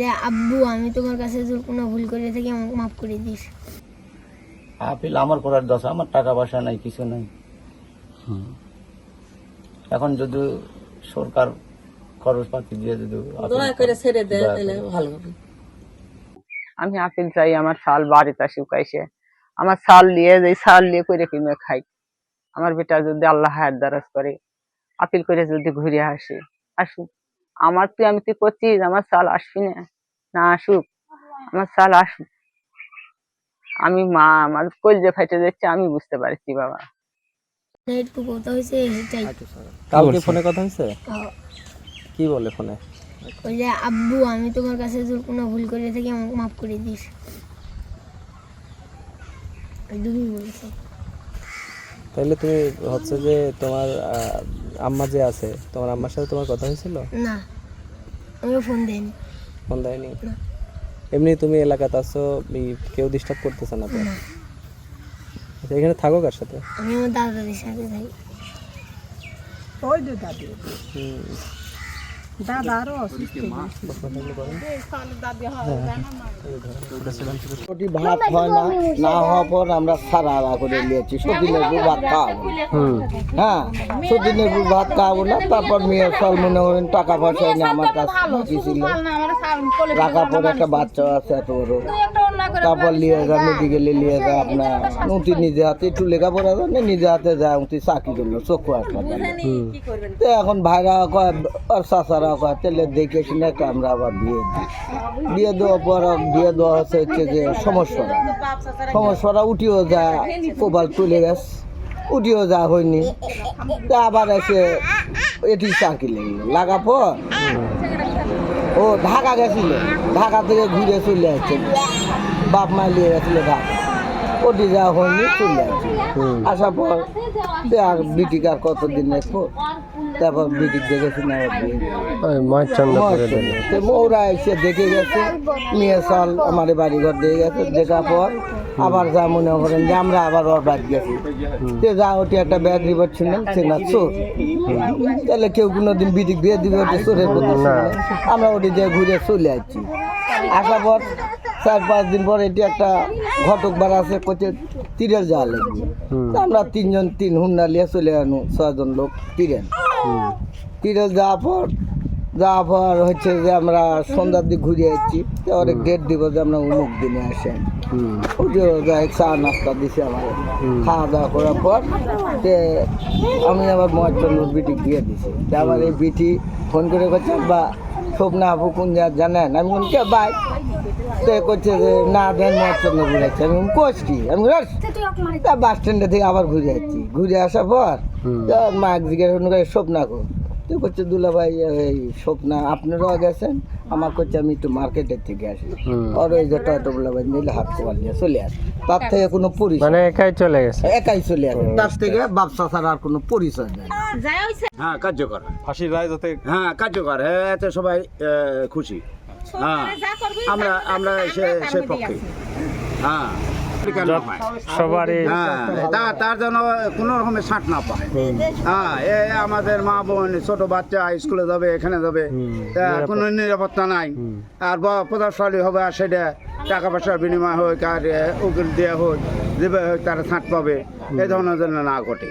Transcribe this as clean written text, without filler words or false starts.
যে আব্বু আমি তোমার কাছে যদি কোনো ভুল করে থাকি আমাকে মাফ করে দিস। আপিল আমার করার দশা, আমার টাকা পয়সা নাই, কিছু নাই। এখন যদি সরকার খরচপাতি দিয়ে যদি দয়া করে ছেড়ে দেয় তাহলে ভালো হবে। আমি আপিল চাই আমার শাল বাড়িতে শুকাইছে, আমার শাল নিয়ে যাই, শাল নিয়ে করে কিনে খাই। আমার বেটা যদি আল্লাহ হায়াত দারাজ করে আপিল করে যদি ঘুরে আসে, আসুক। আমার তুই আমি তুই করছিস আমার শাল আসবি না, না আসুক, আমার শাল আসুক। আমি মা, আমার কলজে ফাইটে যাচ্ছে, আমি বুঝতে পারছি বাবা। একটু কথা হয়েছে এটাই। কালকে ফোনে কথা হয়েছে? হ্যাঁ। কি বলে ফোনে? ওই যে আব্বু আমি তোমার কাছে যদি কোনো ভুল করে থাকি আমাকে মাফ করে দিস, তুমি বলেছো। তাহলে তুমি হচ্ছে যে তোমার আম্মা যে আছে, তোমার আম্মার সাথে তোমার কথা হয়েছিল? না, আমি ফোন দেয়নি। ফোন দেয়নি? না। এমনি তুমি এলাকাতে আছো, কেউ ডিস্টার্ব করতেছে না তো? না, আচ্ছা, এখানে থাকো কার সাথে? আমি আমার দাদাদের সাথে থাকি। ওই যে দাদি দাদা আরো ভাত হয় না, না হওয়ার পর আমরা সারা করে নিয়েছি সতীনেবু ভাত খাওয়াবো। হ্যাঁ, সতীনেবু ভাত খাওয়াবো না। তারপর মেয়ের ফল মনে করেন টাকা পয়সা এনে আমার কাছে ছিল, রাখার পর একটা বাচ্চা আছে এত বড়। তারপর নিয়ে যা মেডিকেলে নিয়ে যায়, আপনার উঁতি নিজে হাতে একটু লেখাপড়া জানে, নিজে হাতে যায় উঁতি চাকরি করলো চক্ষু হাসপাতালে। তো এখন ভাইরা কয় আর চাচারা কয় তাহলে দেখে শুনে আমরা আবার বিয়ে দেওয়ার পর বিয়ে দেওয়া হচ্ছে যে সমস্যাটা উঠিও যা কোপাল তুলে গেছে, উঠিও যা হয়নি। তা আবার এসে এটি চাকরি লাগা পর ও ঢাকা গেছিল, ঢাকা থেকে ঘুরে চলে আসছে, বাপ মা নিয়ে গেছিল ঢাকা, ওটি যা হয়নি চলে আসছে। আসার পর আর বিটিকে আর কতদিন রাখবো, তারপর বিটি দেখেছি না ওরা এসে দেখে গেছে, মেয়ে সাল আমার বাড়িঘর দিয়ে গেছে। দেখার পর আবার যা মনে করেন যে আমরা আবার ওর বাড়ি গেছি, যা ওটি একটা ব্যাগ রিপোর্ট ছিলেন সে না চোর। তাহলে কেউ কোনোদিন বিটি বিয়ে দিবে ওটি চোরের কথা, আমরা ওটি দিয়ে ঘুরে চলে আসছি। আসার পর 4-5 দিন পর এটি একটা ঘটক বার আছে, করছে তীরের যাওয়া লাগবে। আমরা 3 হুন্ডা নিয়ে চলে আনো, 6 জন লোক তীরে যাওয়ার পর হচ্ছে যে আমরা সন্ধ্যার দিকে ঘুরে আসছি। অনেক ডেট দিব যে আমরা অমুক দিনে আসেন, ওটিও যাই চা নাস্তা দিছে আমার। খাওয়া দাওয়া করার পর আমি আবার মহাচন্দ্র বিটি দিয়ে দিছি। আবার এই বিটি ফোন করে করছে বা স্বপ্না আপু কোন জানেন? আমি কোন কে বাই করছে যে না দেন মহাচন্দ্র ঘুরেছে। আমি কোচ কি, আমি বাস স্ট্যান্ডে থেকে আবার ঘুরে যাচ্ছি। ঘুরে আসার পর মা জিজ্ঞাসা করে স্বপ্না কো, তো করছে দুলা ভাই এই স্বপ্না আপনারাও গেছেন, আমার করছে আমি একটু মার্কেটের থেকে আসি। আর ওই যে টয়টোগুলা ভাই নিলে হাত কোয়াল নিয়ে চলে আসে। তার থেকে কোনো পরিচয় মানে একাই চলে গেছে? একাই চলে আসে, তার থেকে ব্যবসা ছাড়া আর কোনো পরিচয় নেই। হ্যাঁ, কার্যকর ফাঁসির রায় যাতে, হ্যাঁ কার্যকর, হ্যাঁ এতে সবাই খুশি। হ্যাঁ, আমরা সে পক্ষে। হ্যাঁ, সবারই তার জন্য কোনো রকমের ছাঁট না পায়। হ্যাঁ, আমাদের মা বোন ছোট বাচ্চা স্কুলে যাবে, এখানে যাবে, কোনো নিরাপত্তা নাই। আর প্রভাবশালী হবে, আর সেটা টাকা পয়সার বিনিময় হোক আর উকিল দেওয়া হোক, দেবে হোক, তারা ছাঁট পাবে, এই ধরনের জন্য না ঘটে।